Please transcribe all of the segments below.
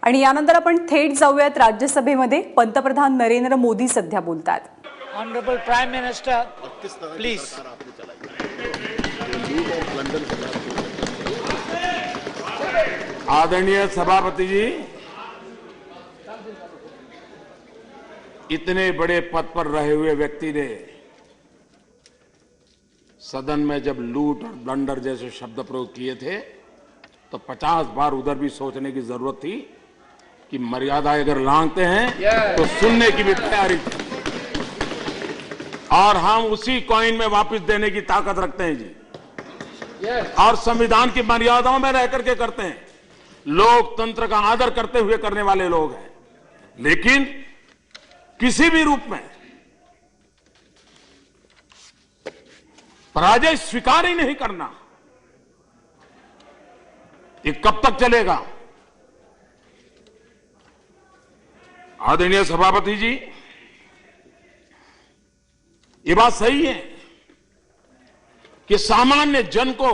आणि यानंतर आपण थेट जाऊयात राज्यसभेमध्ये. पंतप्रधान नरेंद्र मोदी सध्या बोलतात. Honourable prime minister please. आदरणीय सभापति जी, इतने बड़े पद पर रहे हुए व्यक्ति ने सदन में जब लूट और ब्लंडर जैसे शब्द प्रयोग किए थे तो 50 बार उधर भी सोचने की जरूरत थी कि मर्यादा अगर लांघते हैं तो सुनने की भी तैयारी थी, और हम उसी कॉइन में वापस देने की ताकत रखते हैं जी, और संविधान की मर्यादाओं में रह करके करते हैं। लोकतंत्र का आदर करते हुए करने वाले लोग हैं, लेकिन किसी भी रूप में पराजय स्वीकार ही नहीं करना, ये कब तक चलेगा? आदरणीय सभापति जी, ये बात सही है कि सामान्य जन को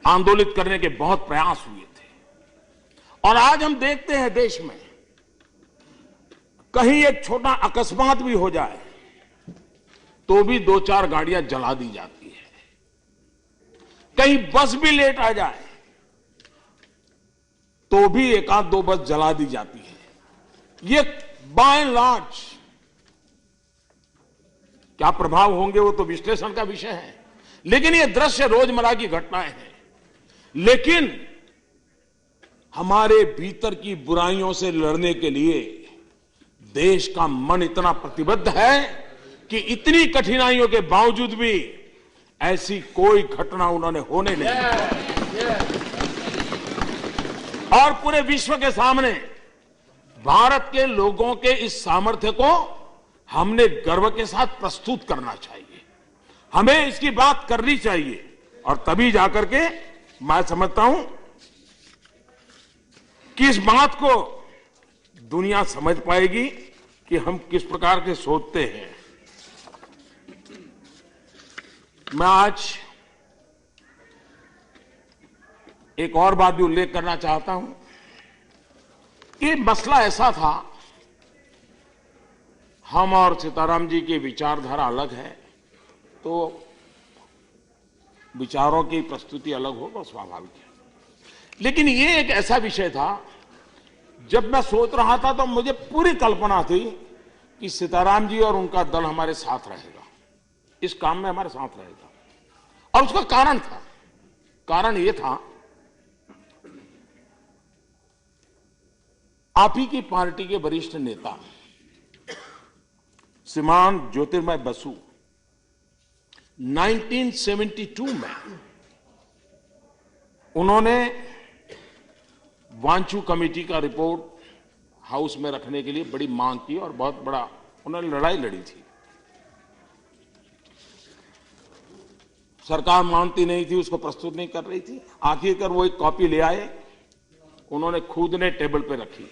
आंदोलित करने के बहुत प्रयास हुए थे, और आज हम देखते हैं देश में कहीं एक छोटा अकस्मात भी हो जाए तो भी 2-4 गाड़ियां जला दी जाती है, कहीं बस भी लेट आ जाए तो भी 1-2 बस जला दी जाती है। ये बाय एंड लार्ज क्या प्रभाव होंगे वो तो विश्लेषण का विषय है, लेकिन ये दृश्य रोजमर्रा की घटनाएं हैं। लेकिन हमारे भीतर की बुराइयों से लड़ने के लिए देश का मन इतना प्रतिबद्ध है कि इतनी कठिनाइयों के बावजूद भी ऐसी कोई घटना उन्होंने होने नहीं दी, और पूरे विश्व के सामने भारत के लोगों के इस सामर्थ्य को हमने गर्व के साथ प्रस्तुत करना चाहिए, हमें इसकी बात करनी चाहिए, और तभी जाकर के मैं समझता हूं कि इस बात को दुनिया समझ पाएगी कि हम किस प्रकार के सोचते हैं। मैं आज एक और बात भी उल्लेख करना चाहता हूं कि मसला ऐसा था, हम और सीताराम जी की विचारधारा अलग है, तो विचारों की प्रस्तुति अलग हो तो स्वाभाविक है, लेकिन ये एक ऐसा विषय था जब मैं सोच रहा था तो मुझे पूरी कल्पना थी कि सीताराम जी और उनका दल हमारे साथ रहेगा, इस काम में हमारे साथ रहेगा, और उसका कारण था, कारण ये था आप ही की पार्टी के वरिष्ठ नेता श्रीमान ज्योतिर्मय बसु 1972 में उन्होंने वांचू कमेटी का रिपोर्ट हाउस में रखने के लिए बड़ी मांग की और बहुत बड़ा उन्होंने लड़ाई लड़ी थी। सरकार मानती नहीं थी, उसको प्रस्तुत नहीं कर रही थी। आखिरकार वो एक कॉपी ले आए, उन्होंने खुद ने टेबल पे रखी,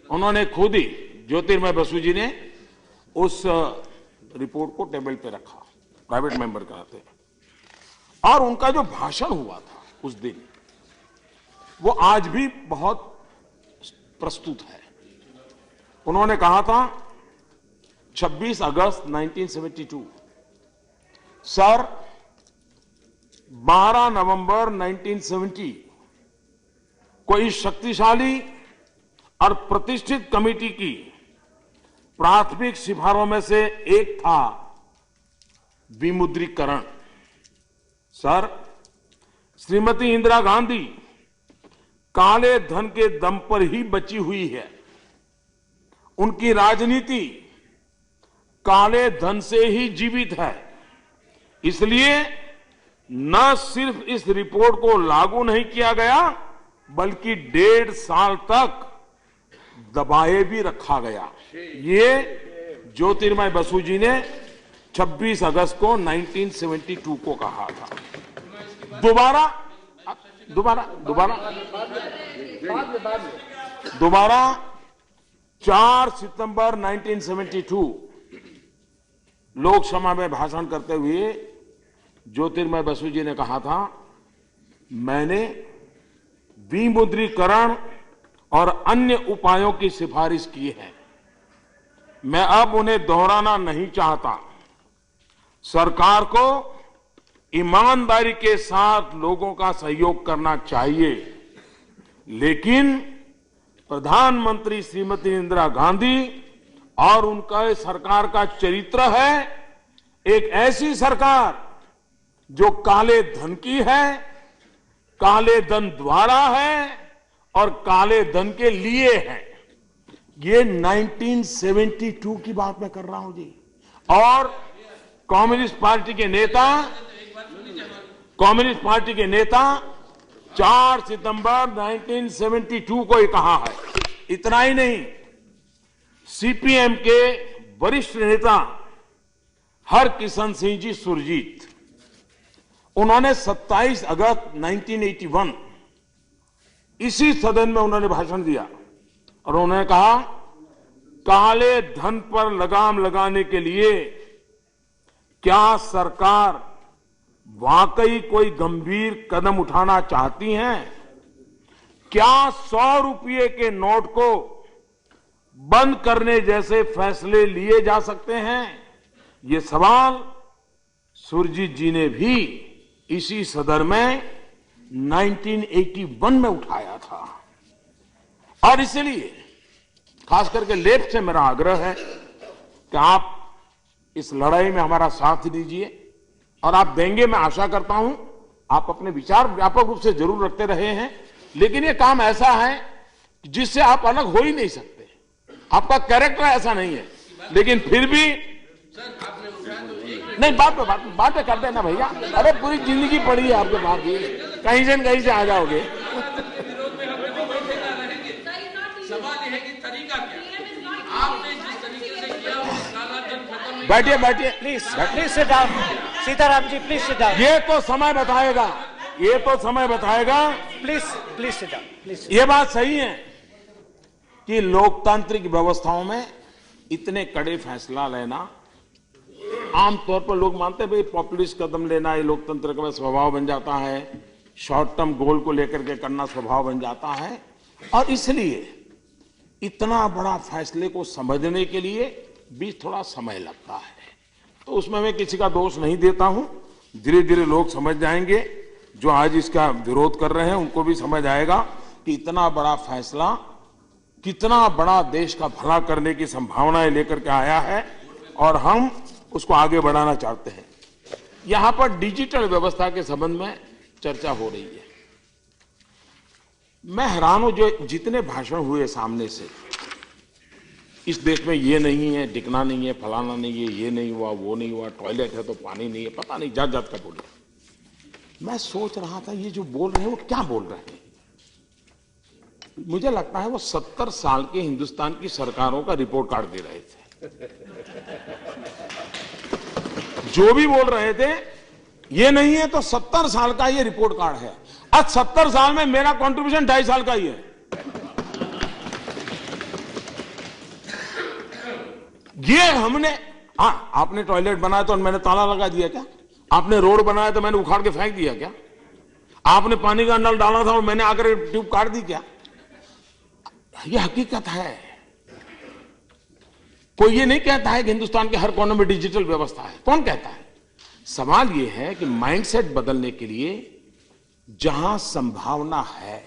उन्होंने खुद ही ज्योतिर्मय बसु जी ने उस रिपोर्ट को टेबल पे रखा, प्राइवेट मेंबर कहते, और उनका जो भाषण हुआ था उस दिन वो आज भी बहुत प्रस्तुत है। उन्होंने कहा था 26 अगस्त 1972, सर 12 नवंबर 1970 को इस शक्तिशाली और प्रतिष्ठित कमेटी की प्राथमिक सिफारों में से एक था विमुद्रीकरण। सर, श्रीमती इंदिरा गांधी काले धन के दम पर ही बची हुई है, उनकी राजनीति काले धन से ही जीवित है, इसलिए न सिर्फ इस रिपोर्ट को लागू नहीं किया गया बल्कि 1.5 साल तक दबाए भी रखा गया। ये ज्योतिर्मय बसु जी ने 26 अगस्त को 1972 को कहा था। दोबारा 4 सितंबर 1972 लोकसभा में भाषण करते हुए ज्योतिर्मय बसु जी ने कहा था, मैंने विमुद्रीकरण और अन्य उपायों की सिफारिश की है। मैं अब उन्हें दोहराना नहीं चाहता। सरकार को ईमानदारी के साथ लोगों का सहयोग करना चाहिए, लेकिन प्रधानमंत्री श्रीमती इंदिरा गांधी और उनका सरकार का चरित्र है एक ऐसी सरकार जो काले धन की है, काले धन द्वारा है और काले धन के लिए है। ये 1972 की बात मैं कर रहा हूं जी। और कम्युनिस्ट पार्टी के नेता 4 सितंबर 1972 को ये कहा है। इतना ही नहीं, सीपीएम के वरिष्ठ नेता हरकिशन सिंह जी सुरजीत, उन्होंने 27 अगस्त 1981 इसी सदन में उन्होंने भाषण दिया और उन्होंने कहा, काले धन पर लगाम लगाने के लिए क्या सरकार वाकई कोई गंभीर कदम उठाना चाहती हैं? क्या 100 रुपये के नोट को बंद करने जैसे फैसले लिए जा सकते हैं? ये सवाल सुरजीत जी ने भी इसी सदन में 1981 में उठाया था। और इसलिए खास करके लेफ्ट से मेरा आग्रह है कि आप इस लड़ाई में हमारा साथ दीजिए और आप देंगे, मैं आशा करता हूं। आप अपने विचार व्यापक रूप से जरूर रखते रहे हैं, लेकिन ये काम ऐसा है जिससे आप अलग हो ही नहीं सकते। आपका कैरेक्टर ऐसा नहीं है, लेकिन फिर भी नहीं, बात पे कर देना भैया। अरे पूरी जिंदगी पड़ी है आपके पास, कहीं से आ जाओगे। बैठिए please sit down. Sitaram ji please sit down. ये तो समय बताएगा। Please sit down please. ये बात सही है कि लोकतांत्रिक व्यवस्थाओं में इतने कड़े फैसला लेना, आमतौर पर लोग मानते हैं भाई पॉपुलिस्ट कदम लेना ये लोकतंत्र का स्वभाव बन जाता है, शॉर्ट टर्म गोल को लेकर के करना स्वभाव बन जाता है। और इसलिए इतना बड़ा फैसले को समझने के लिए भी थोड़ा समय लगता है। तो उसमें मैं किसी का दोष नहीं देता हूं। धीरे धीरे लोग समझ जाएंगे, जो आज इसका विरोध कर रहे हैं उनको भी समझ आएगा कि इतना बड़ा फैसला कितना बड़ा देश का भला करने की संभावनाएं लेकर के आया है और हम उसको आगे बढ़ाना चाहते हैं। यहां पर डिजिटल व्यवस्था के संबंध में चर्चा हो रही है। मैं हैरान हूं, जो जितने भाषण हुए सामने से, इस देश में ये नहीं है, दिखना नहीं है, फलाना नहीं है, ये नहीं हुआ, वो नहीं हुआ, टॉयलेट है तो पानी नहीं है, पता नहीं जात जात का बोले। मैं सोच रहा था ये जो बोल रहे हैं वो क्या बोल रहे हैं। मुझे लगता है वो 70 साल के हिंदुस्तान की सरकारों का रिपोर्ट कार्ड दे रहे थे। जो भी बोल रहे थे ये नहीं है तो 70 साल का ये रिपोर्ट कार्ड है। आज 70 साल में मेरा कंट्रीब्यूशन 2.5 साल का ही है। ये हमने, हाँ, आपने टॉयलेट बनाया तो मैंने ताला लगा दिया क्या? आपने रोड बनाया तो मैंने उखाड़ के फेंक दिया क्या? आपने पानी का नल डाला था और मैंने आकर ट्यूब काट दी क्या? यह हकीकत है। कोई ये नहीं कहता है कि हिंदुस्तान के हर कोने में डिजिटल व्यवस्था है। कौन कहता है? सवाल यह है कि माइंडसेट बदलने के लिए जहां संभावना है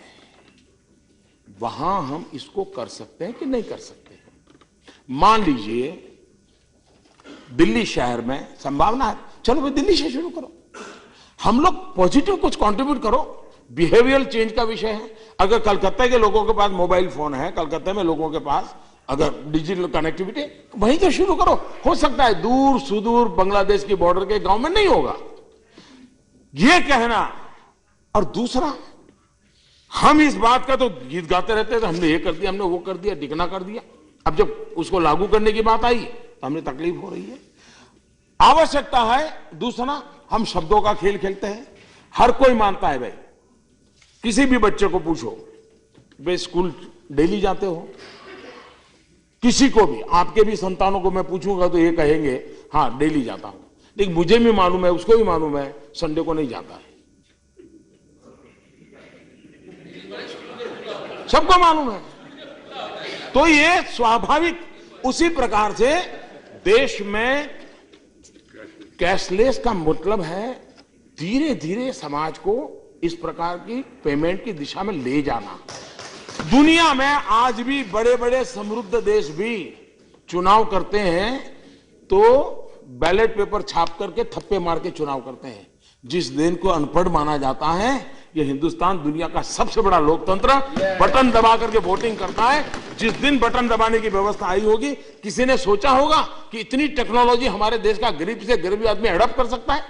वहां हम इसको कर सकते हैं कि नहीं कर सकते हैं। मान लीजिए दिल्ली शहर में संभावना है, चलो भाई दिल्ली से शुरू करो। हम लोग पॉजिटिव कुछ कंट्रीब्यूट करो। बिहेवियरल चेंज का विषय है। अगर कलकत्ता के लोगों के पास मोबाइल फोन है, कलकत्ता में लोगों के पास अगर डिजिटल कनेक्टिविटी, वहीं तो शुरू करो। हो सकता है दूर सुदूर बांग्लादेश की बॉर्डर के गांव में नहीं होगा, ये कहना। और दूसरा, हम इस बात का तो गीत गाते रहते थे, हमने ये कर दिया, हमने वो कर दिया, दिखना कर दिया। अब जब उसको लागू करने की बात आई तो हमें तकलीफ हो रही है। आवश्यकता है दूसरा, हम शब्दों का खेल खेलते हैं। हर कोई मानता है, भाई किसी भी बच्चे को पूछो, वे स्कूल डेली जाते हो? किसी को भी, आपके भी संतानों को मैं पूछूंगा तो ये कहेंगे हाँ डेली जाता हूं। लेकिन मुझे भी मालूम है, उसको भी मालूम है, संडे को नहीं जाता है। सबको मालूम है। तो ये स्वाभाविक, उसी प्रकार से देश में कैशलेस का मतलब है धीरे धीरे समाज को इस प्रकार की पेमेंट की दिशा में ले जाना। दुनिया में आज भी बड़े बड़े समृद्ध देश भी चुनाव करते हैं तो बैलेट पेपर छाप करके थप्पे मार के चुनाव करते हैं। जिस दिन को अनपढ़ माना जाता है, ये हिंदुस्तान दुनिया का सबसे बड़ा लोकतंत्र बटन दबा करके वोटिंग करता है। जिस दिन बटन दबाने की व्यवस्था आई होगी, किसी ने सोचा होगा कि इतनी टेक्नोलॉजी हमारे देश का गरीब से गरीब आदमी हड़प कर सकता है?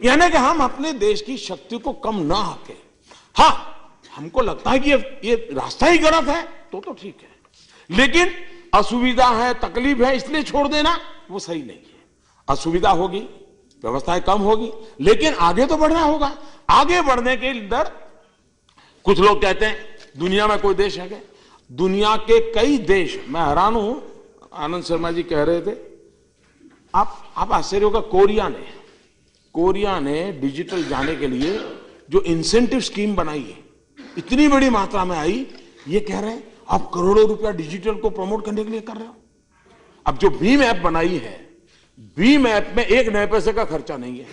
यानी कि हम अपने देश की शक्ति को कम ना आके, हाँ हमको लगता है कि ये रास्ता ही गलत है तो ठीक है, लेकिन असुविधा है, तकलीफ है, इसलिए छोड़ देना वो सही नहीं है। असुविधा होगी, व्यवस्थाएं कम होगी, लेकिन आगे तो बढ़ना होगा। आगे बढ़ने के अंदर कुछ लोग कहते हैं दुनिया में कोई देश है क्या? दुनिया के कई देश, मैं हैरान हूं, आनंद शर्मा जी कह रहे थे, आप आश्चर्य होगा, कोरिया ने डिजिटल जाने के लिए जो इंसेंटिव स्कीम बनाई है, इतनी बड़ी मात्रा में आई, ये कह रहे हैं आप करोड़ों रुपया डिजिटल को प्रमोट करने के लिए कर रहे हो। अब जो भीम ऐप बनाई है, भीम ऐप में एक नए पैसे का खर्चा नहीं है,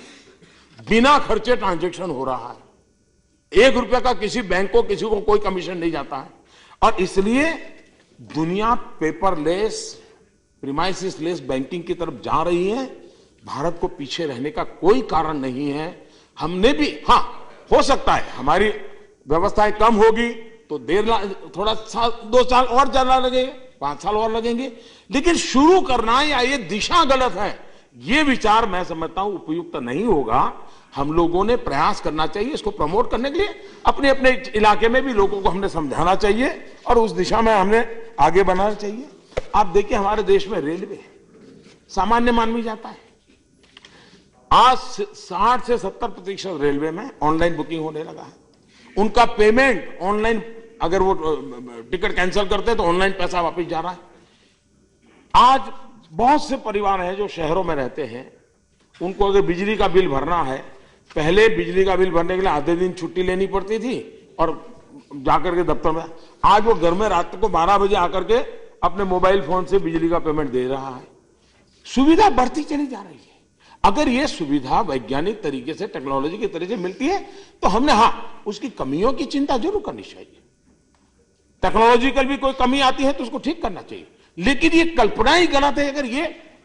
बिना खर्चे ट्रांजैक्शन हो रहा है, 1 रुपया का किसी बैंक को, किसी को कोई कमीशन नहीं जाता है। और इसलिए दुनिया पेपरलेस, प्रीमाइसिस लेस बैंकिंग की तरफ जा रही है। भारत को पीछे रहने का कोई कारण नहीं है। हमने भी, हाँ हो सकता है हमारी व्यवस्थाएं कम होगी तो थोड़ा 2 साल और ज्यादा लगेंगे, 5 साल और लगेंगे, लेकिन शुरू करना या ये दिशा गलत है, ये विचार मैं समझता हूं उपयुक्त नहीं होगा। हम लोगों ने प्रयास करना चाहिए इसको प्रमोट करने के लिए, अपने अपने इलाके में भी लोगों को हमने समझाना चाहिए और उस दिशा में हमने आगे बढ़ाना चाहिए। आप देखिए हमारे देश में रेलवे, सामान्य मानवी जाता है, आज 60 से 70% रेलवे में ऑनलाइन बुकिंग होने लगा है। उनका पेमेंट ऑनलाइन, अगर वो टिकट कैंसिल करते हैं तो ऑनलाइन पैसा वापस जा रहा है। आज बहुत से परिवार हैं जो शहरों में रहते हैं, उनको अगर बिजली का बिल भरना है, पहले बिजली का बिल भरने के लिए आधे दिन छुट्टी लेनी पड़ती थी और जाकर के दफ्तर में, आज वो घर में रात को 12 बजे आकर के अपने मोबाइल फोन से बिजली का पेमेंट दे रहा है। सुविधा बढ़ती चली जा रही है। अगर ये सुविधा वैज्ञानिक तरीके से, टेक्नोलॉजी के तरीके से मिलती है तो हमने, हाँ उसकी कमियों की चिंता जरूर करनी चाहिए। टेक्नोलॉजिकल भी कोई कमी आती है तो उसको ठीक करना चाहिए, लेकिन ये कल्पना ही गलत है। अगर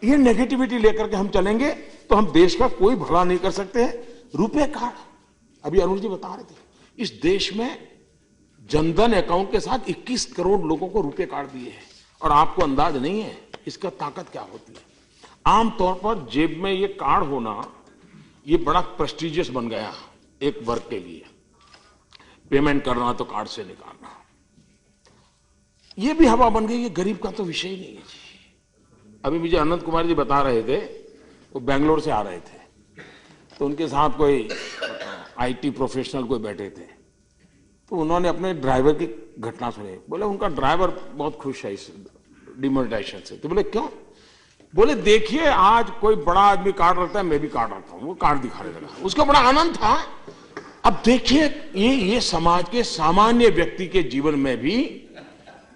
ये नेगेटिविटी लेकर के हम चलेंगे तो हम देश का कोई भला नहीं कर सकते हैं। रुपए कार्ड, अभी अरुण जी बता रहे थे, इस देश में जनधन अकाउंट के साथ 21 करोड़ लोगों को रुपए कार्ड दिए हैं और आपको अंदाज नहीं है इसका ताकत क्या होती है। आमतौर पर जेब में ये कार्ड होना ये बड़ा प्रेस्टिजियस बन गया एक वर्ग के लिए, पेमेंट करना तो कार्ड से निकालना, ये भी हवा बन गई। ये गरीब का तो विषय ही नहीं है जी। अभी मुझे अनंत कुमार जी बता रहे थे, वो बेंगलोर से आ रहे थे, तो उनके साथ कोई आईटी प्रोफेशनल कोई बैठे थे, तो उन्होंने अपने ड्राइवर की घटना सुनी। बोले उनका ड्राइवर बहुत खुश है इस डिमोनेटाइजेशन से। तो बोले क्यों? बोले देखिए आज कोई बड़ा आदमी कार्ड रखता है, मैं भी कार्ड रखता हूं। वो कार्ड दिखाने लगा, उसका बड़ा आनंद था। अब देखिए ये समाज के सामान्य व्यक्ति के जीवन में भी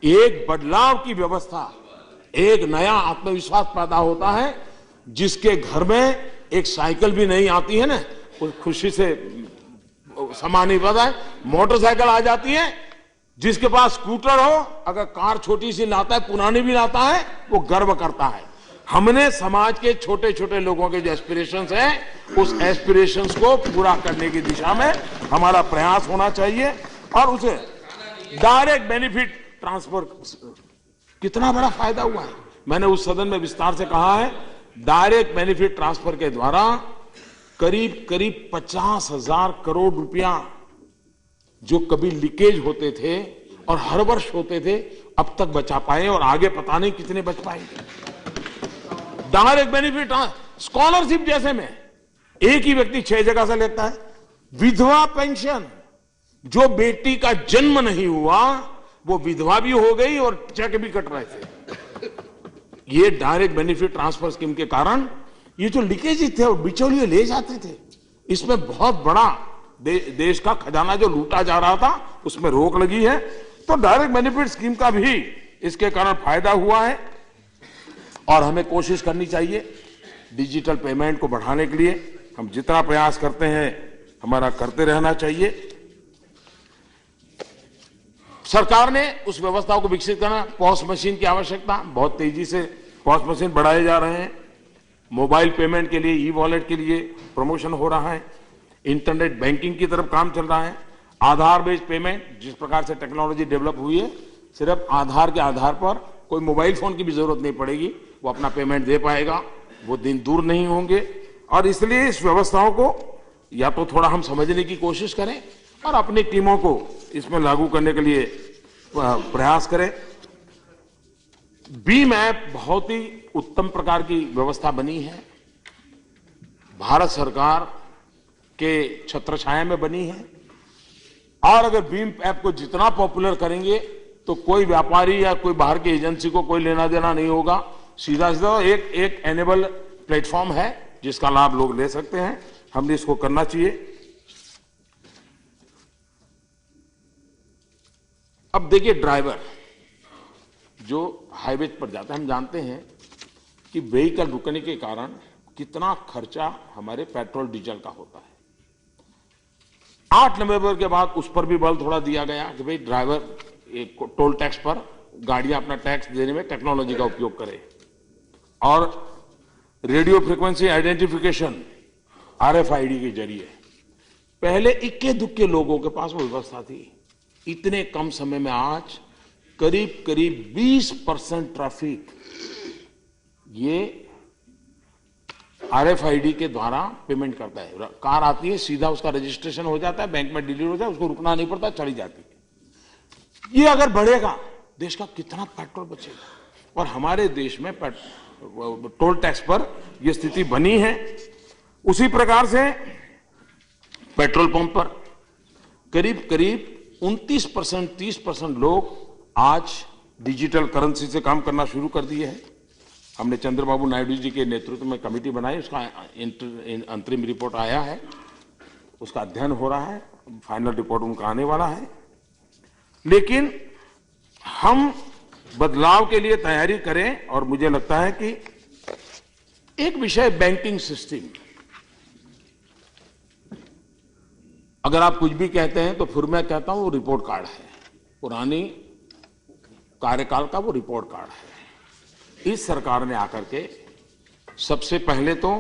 एक बदलाव की व्यवस्था, एक नया आत्मविश्वास पैदा होता है। जिसके घर में एक साइकिल भी नहीं आती है ना, वो खुशी से समा नहीं पाता है, मोटरसाइकिल आ जाती है। जिसके पास स्कूटर हो, अगर कार छोटी सी लाता है, पुरानी भी लाता है, वो गर्व करता है। हमने समाज के छोटे छोटे लोगों के जो एस्पिरेशंस हैं, उस एस्पिरेशंस को पूरा करने की दिशा में हमारा प्रयास होना चाहिए। और उसे डायरेक्ट बेनिफिट ट्रांसफर, कितना बड़ा फायदा हुआ है। मैंने उस सदन में विस्तार से कहा है, डायरेक्ट बेनिफिट ट्रांसफर के द्वारा करीब करीब 50,000 करोड़ रुपया जो कभी लीकेज होते थे और हर वर्ष होते थे, अब तक बचा पाए और आगे पता नहीं कितने बच पाएंगे। डायरेक्ट बेनिफिट, स्कॉलरशिप जैसे में एक ही व्यक्ति 6 जगह से लेता है। विधवा पेंशन, जो बेटी का जन्म नहीं हुआ वो विधवा भी हो गई और चेक भी कट रहे थे। ये डायरेक्ट बेनिफिट ट्रांसफर स्कीम के कारण ये जो लीकेज थे और बिचौलिए ले जाते थे, इसमें बहुत बड़ा देश का खजाना जो लूटा जा रहा था उसमें रोक लगी है। तो डायरेक्ट बेनिफिट स्कीम का भी इसके कारण फायदा हुआ है और हमें कोशिश करनी चाहिए डिजिटल पेमेंट को बढ़ाने के लिए। हम जितना प्रयास करते हैं हमारा करते रहना चाहिए। सरकार ने उस व्यवस्था को विकसित करना, पॉस मशीन की आवश्यकता, बहुत तेजी से पॉस मशीन बढ़ाए जा रहे हैं। मोबाइल पेमेंट के लिए, ई वॉलेट के लिए प्रमोशन हो रहा है। इंटरनेट बैंकिंग की तरफ काम चल रहा है। आधार बेस्ड पेमेंट, जिस प्रकार से टेक्नोलॉजी डेवलप हुई है, सिर्फ आधार के आधार पर कोई मोबाइल फोन की भी जरूरत नहीं पड़ेगी, वो अपना पेमेंट दे पाएगा। वो दिन दूर नहीं होंगे और इसलिए इस व्यवस्थाओं को या तो थोड़ा हम समझने की कोशिश करें और अपनी टीमों को इसमें लागू करने के लिए प्रयास करें। बीम ऐप बहुत ही उत्तम प्रकार की व्यवस्था बनी है, भारत सरकार के छत्रछाया में बनी है और अगर बीम ऐप को जितना पॉपुलर करेंगे तो कोई व्यापारी या कोई बाहर की एजेंसी को कोई लेना देना नहीं होगा। सीधा सीधा एक एनेबल प्लेटफॉर्म है जिसका लाभ लोग ले सकते हैं। हमने इसको करना चाहिए। अब देखिए, ड्राइवर जो हाईवे पर जाता है, हम जानते हैं कि व्हीकल रुकने के कारण कितना खर्चा हमारे पेट्रोल डीजल का होता है। 8 नवंबर के बाद उस पर भी बल थोड़ा दिया गया कि भाई ड्राइवर एक टोल टैक्स पर गाड़ियां अपना टैक्स देने में टेक्नोलॉजी का उपयोग करें और रेडियो फ्रीक्वेंसी आइडेंटिफिकेशन RFID के जरिए। पहले इक्के दुक्के लोगों के पास वो व्यवस्था थी। इतने कम समय में आज करीब करीब 20% ट्रैफिक ये RFID के द्वारा पेमेंट करता है। कार आती है, सीधा उसका रजिस्ट्रेशन हो जाता है, बैंक में डिलीवर हो जाता है, उसको रुकना नहीं पड़ता, चली जाती है। ये अगर बढ़ेगा देश का कितना पेट्रोल बचेगा। और हमारे देश में टोल टैक्स पर यह स्थिति बनी है। उसी प्रकार से पेट्रोल पंप पर करीब करीब 29% 30% लोग आज डिजिटल करेंसी से काम करना शुरू कर दिए हैं। हमने चंद्रबाबू नायडू जी के नेतृत्व में कमेटी बनाई, उसका अंतरिम रिपोर्ट आया है, उसका अध्ययन हो रहा है, फाइनल रिपोर्ट उनका आने वाला है। लेकिन हम बदलाव के लिए तैयारी करें और मुझे लगता है कि एक विषय बैंकिंग सिस्टम, अगर आप कुछ भी कहते हैं तो फिर मैं कहता हूं वो रिपोर्ट कार्ड है, पुरानी कार्यकाल का वो रिपोर्ट कार्ड है। इस सरकार ने आकर के सबसे पहले तो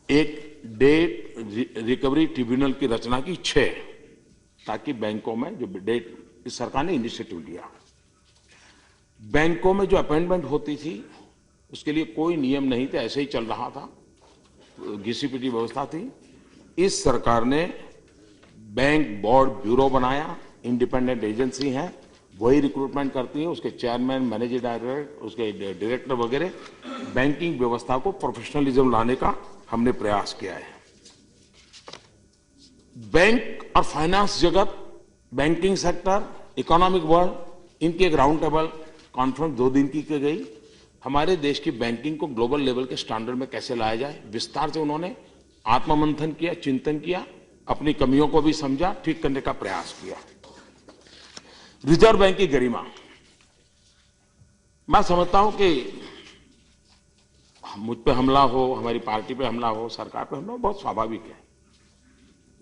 एक डेट रिकवरी ट्रिब्यूनल की रचना की 6, ताकि बैंकों में जो डेट, इस सरकार ने इनिशिएटिव लिया, बैंकों में जो अपॉइंटमेंट होती थी उसके लिए कोई नियम नहीं थे, ऐसे ही चल रहा था, घिसी-पिटी व्यवस्था थी। इस सरकार ने बैंक बोर्ड ब्यूरो बनाया, इंडिपेंडेंट एजेंसी है, वही रिक्रूटमेंट करती है, उसके चेयरमैन, मैनेजिंग डायरेक्टर, उसके डायरेक्टर वगैरह। बैंकिंग व्यवस्था को प्रोफेशनलिज्म लाने का हमने प्रयास किया है। बैंक और फाइनेंस जगत, बैंकिंग सेक्टर, इकोनॉमिक वर्ल्ड, इनकी एक राउंड टेबल कॉन्फ्रेंस 2 दिन की गई। हमारे देश की बैंकिंग को ग्लोबल लेवल के स्टैंडर्ड में कैसे लाया जाए, विस्तार से उन्होंने आत्ममंथन किया, चिंतन किया, अपनी कमियों को भी समझा, ठीक करने का प्रयास किया। रिजर्व बैंक की गरिमा, मैं समझता हूं कि मुझ पे हमला हो, हमारी पार्टी पे हमला हो, सरकार पे हमला हो, बहुत स्वाभाविक है,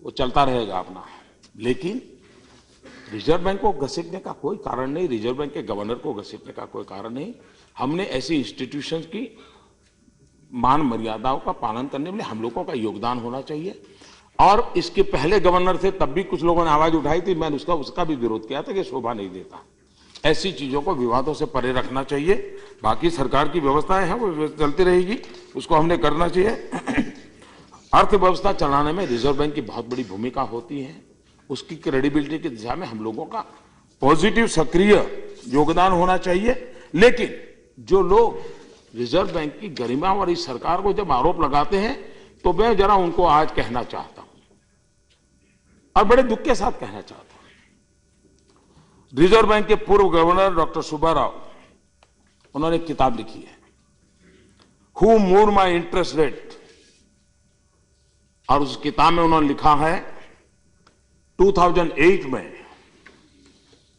वो चलता रहेगा अपना। लेकिन रिजर्व बैंक को घसीटने का कोई कारण नहीं, रिजर्व बैंक के गवर्नर को घसीटने का कोई कारण नहीं। हमने ऐसी इंस्टीट्यूशंस की मान मर्यादाओं का पालन करने में हम लोगों का योगदान होना चाहिए। और इसके पहले गवर्नर थे, तब भी कुछ लोगों ने आवाज उठाई थी, मैंने उसका भी विरोध किया था कि शोभा नहीं देता। ऐसी चीजों को विवादों से परे रखना चाहिए। बाकी सरकार की व्यवस्थाएं हैं, वो चलती रहेगी, उसको हमने करना चाहिए। अर्थव्यवस्था चलाने में रिजर्व बैंक की बहुत बड़ी भूमिका होती है। उसकी क्रेडिबिलिटी की दिशा में हम लोगों का पॉजिटिव सक्रिय योगदान होना चाहिए। लेकिन जो लोग रिजर्व बैंक की गरिमा और इस सरकार को जब आरोप लगाते हैं, तो मैं जरा उनको आज कहना चाहता हूं और बड़े दुख के साथ कहना चाहता हूं। रिजर्व बैंक के पूर्व गवर्नर डॉक्टर सुब्बाराव, उन्होंने एक किताब लिखी है, who moved my interest rate, और उस किताब में उन्होंने लिखा है 2008 में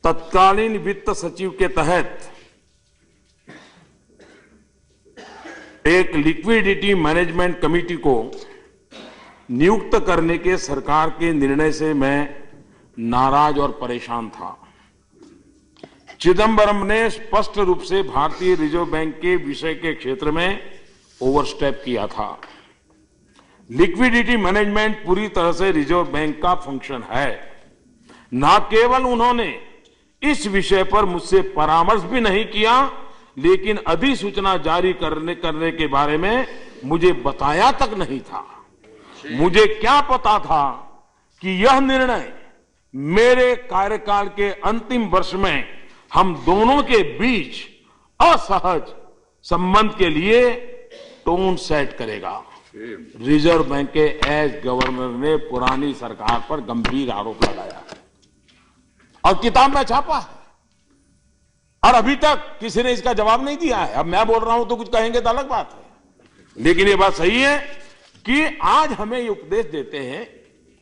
तत्कालीन वित्त सचिव के तहत एक लिक्विडिटी मैनेजमेंट कमेटी को नियुक्त करने के सरकार के निर्णय से मैं नाराज और परेशान था। चिदंबरम ने स्पष्ट रूप से भारतीय रिजर्व बैंक के विषय के क्षेत्र में ओवरस्टेप किया था। लिक्विडिटी मैनेजमेंट पूरी तरह से रिजर्व बैंक का फंक्शन है। न केवल उन्होंने इस विषय पर मुझसे परामर्श भी नहीं किया, लेकिन अधिसूचना जारी करने के बारे में मुझे बताया तक नहीं था। मुझे क्या पता था कि यह निर्णय मेरे कार्यकाल के अंतिम वर्ष में हम दोनों के बीच असहज संबंध के लिए टोन सेट करेगा। रिजर्व बैंक के एज गवर्नर ने पुरानी सरकार पर गंभीर आरोप लगाया और किताब में छापा है, और अभी तक किसी ने इसका जवाब नहीं दिया है। अब मैं बोल रहा हूं तो कुछ कहेंगे तो अलग बात है, लेकिन ये बात सही है कि आज हमें ये उपदेश देते हैं,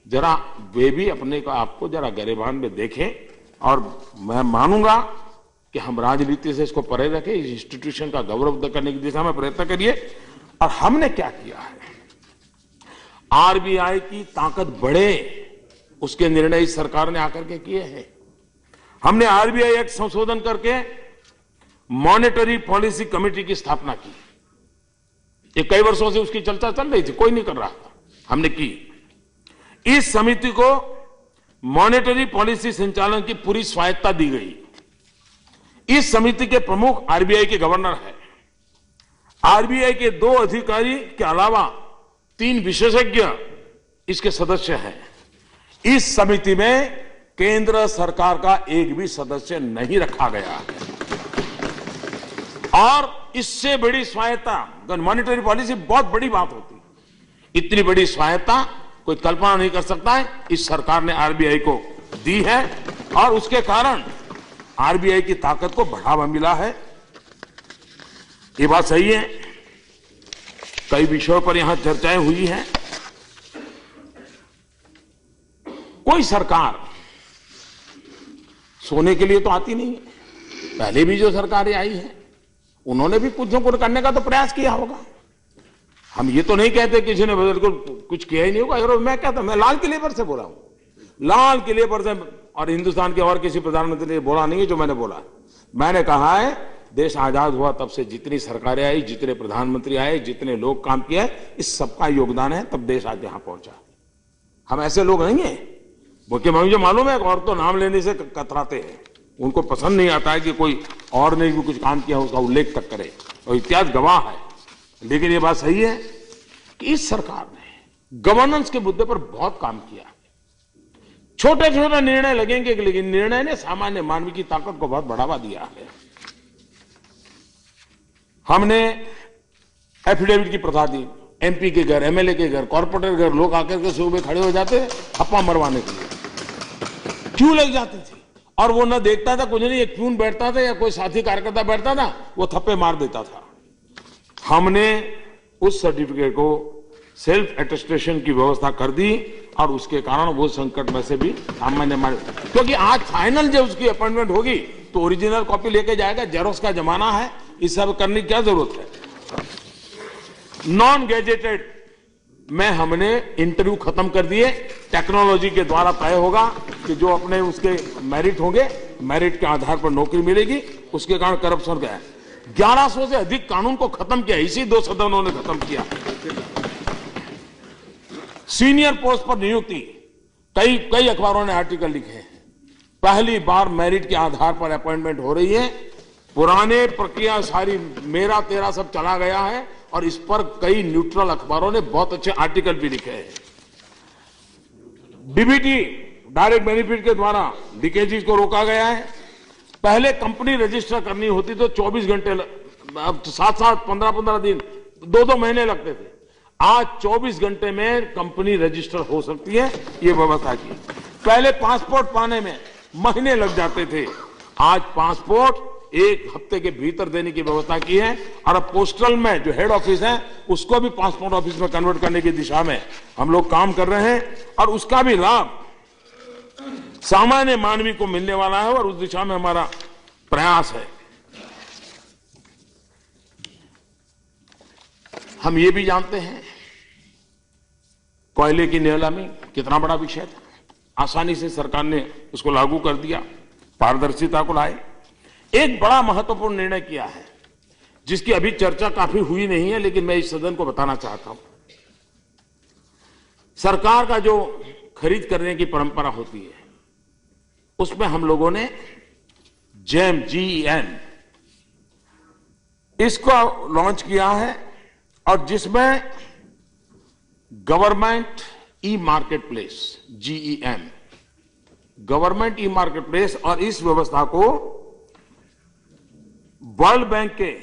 जरा वे भी अपने को आपको जरा गरिमान में देखें, और मैं मानूंगा कि हम राजनीति से इसको परे रखें, इस इंस्टीट्यूशन का गौरव करने की दिशा में प्रयत्न करिए। और हमने क्या किया है, आरबीआई की ताकत बढ़े उसके निर्णय इस सरकार ने आकर के किए हैं। हमने आरबीआई एक्ट संशोधन करके मॉनेटरी पॉलिसी कमेटी की स्थापना की। ये कई वर्षों से उसकी चर्चा चल रही थी, कोई नहीं कर रहा था, हमने की। इस समिति को मॉनेटरी पॉलिसी संचालन की पूरी स्वायत्ता दी गई। इस समिति के प्रमुख आरबीआई के गवर्नर है। आरबीआई के 2 अधिकारी के अलावा 3 विशेषज्ञ इसके सदस्य हैं। इस समिति में केंद्र सरकार का एक भी सदस्य नहीं रखा गया है, और इससे बड़ी स्वायत्ता, मॉनेटरी पॉलिसी बहुत बड़ी बात होती है, इतनी बड़ी स्वायत्ता कोई कल्पना नहीं कर सकता है, इस सरकार ने आरबीआई को दी है, और उसके कारण आरबीआई की ताकत को बढ़ावा मिला है। ये बात सही है। कई विषयों पर यहां चर्चाएं हुई हैं। कोई सरकार सोने के लिए तो आती नहीं है। पहले भी जो सरकारें आई हैं उन्होंने भी कुछ न कुछ करने का तो प्रयास किया होगा। हम ये तो नहीं कहते किसी ने बिल्कुल कुछ किया ही नहीं होगा। अगर मैं कहता, मैं लाल किले पर से बोला हूं, लाल किले पर से, और हिंदुस्तान के और किसी प्रधानमंत्री ने बोला नहीं है जो मैंने बोला। मैंने कहा है देश आजाद हुआ तब से जितनी सरकारें आई, जितने प्रधानमंत्री आए, जितने लोग काम किए, इस सबका योगदान है, तब देश आज यहां पहुंचा। हम ऐसे लोग नहीं है, क्योंकि मुझे मालूम है और तो नाम लेने से कतराते हैं, उनको पसंद नहीं आता है कि कोई और ने भी कुछ काम किया उसका उल्लेख तक करे, और इतिहास गवाह है। लेकिन ये बात सही है कि इस सरकार ने गवर्नेंस के मुद्दे पर बहुत काम किया। छोटे छोटे निर्णय लगेंगे, लेकिन निर्णय ने सामान्य मानव की ताकत को बहुत बढ़ावा दिया है। हमने एफिडेविट की प्रथा दी, एमपी के घर, एमएलए के घर, कॉर्पोरेटर के घर लोग आकर के सुबह खड़े हो जाते हप्पा मरवाने के लिए, क्यों लग जाती थी, और वो न देखता था कुछ नहीं, एक क्यून बैठता था या कोई साथी कार्यकर्ता बैठता था, वो थप्पे मार देता था। हमने उस सर्टिफिकेट को सेल्फ अटेस्टेशन की व्यवस्था कर दी, और उसके कारण वो संकट में से भी सामान्य मानव, क्योंकि आज फाइनल जब उसकी अपॉइंटमेंट होगी तो ओरिजिनल कॉपी लेके जाएगा, जेरोक्स का जमाना है, इस सब करने की क्या जरूरत है। नॉन गैजेटेड में हमने इंटरव्यू खत्म कर दिए, टेक्नोलॉजी के द्वारा तय होगा कि जो अपने उसके मेरिट होंगे, मेरिट के आधार पर नौकरी मिलेगी, उसके कारण करप्शन गया। 1100 से अधिक कानून को खत्म किया, इसी 2 सदनों ने खत्म किया। सीनियर पोस्ट पर नियुक्ति, कई अखबारों ने आर्टिकल लिखे हैं, पहली बार मेरिट के आधार पर अपॉइंटमेंट हो रही है। पुराने प्रक्रिया सारी मेरा तेरा सब चला गया है, और इस पर कई न्यूट्रल अखबारों ने बहुत अच्छे आर्टिकल भी लिखे हैं। डीबीटी, डायरेक्ट बेनिफिट के द्वारा लीकेजेस को रोका गया है। पहले कंपनी रजिस्टर करनी होती तो 24 घंटे, 7-7, 15-15 दिन, 2-2 महीने लगते थे। आज 24 घंटे में कंपनी रजिस्टर हो सकती है, ये व्यवस्था की। पहले पासपोर्ट पाने में महीने लग जाते थे, आज पासपोर्ट एक हफ्ते के भीतर देने की व्यवस्था की है। और अब पोस्टल में जो हेड ऑफिस है उसको भी पासपोर्ट ऑफिस में कन्वर्ट करने की दिशा में हम लोग काम कर रहे हैं और उसका भी लाभ सामान्य मानवी को मिलने वाला है और उस दिशा में हमारा प्रयास है। हम ये भी जानते हैं कोयले की नीलामी कितना बड़ा विषय था, आसानी से सरकार ने उसको लागू कर दिया, पारदर्शिता को लाए। एक बड़ा महत्वपूर्ण निर्णय किया है जिसकी अभी चर्चा काफी हुई नहीं है, लेकिन मैं इस सदन को बताना चाहता हूं। सरकार का जो खरीद करने की परंपरा होती है उसमें हम लोगों ने जेम GEM इसको लॉन्च किया है और जिसमें government e-market place GEM, government e-market place, और इस व्यवस्था को वर्ल्ड बैंक के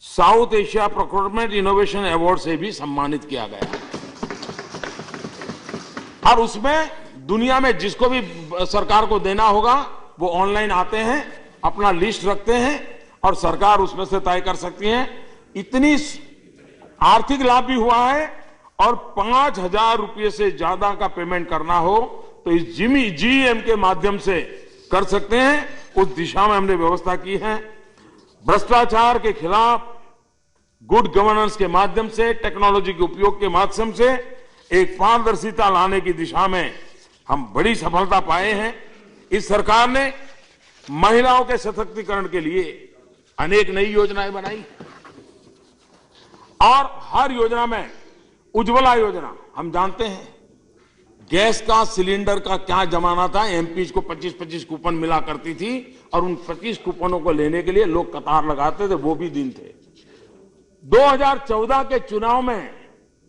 south Asia procurement innovation award से भी सम्मानित किया गया है। और उसमें दुनिया में जिसको भी सरकार को देना होगा वो ऑनलाइन आते हैं, अपना लिस्ट रखते हैं और सरकार उसमें से तय कर सकती है। इतनी आर्थिक लाभ भी हुआ है और 5,000 रुपये से ज्यादा का पेमेंट करना हो तो इस GEM के माध्यम से कर सकते हैं। उस दिशा में हमने व्यवस्था की है। भ्रष्टाचार के खिलाफ गुड गवर्नेंस के माध्यम से, टेक्नोलॉजी के उपयोग के माध्यम से एक पारदर्शिता लाने की दिशा में हम बड़ी सफलता पाए हैं। इस सरकार ने महिलाओं के सशक्तिकरण के लिए अनेक नई योजनाएं बनाई और हर योजना में उज्ज्वला योजना, हम जानते हैं गैस का सिलेंडर का क्या जमाना था, MPs को 25-25 कूपन मिला करती थी और उन 25 कूपनों को लेने के लिए लोग कतार लगाते थे, वो भी दिन थे। 2014 के चुनाव में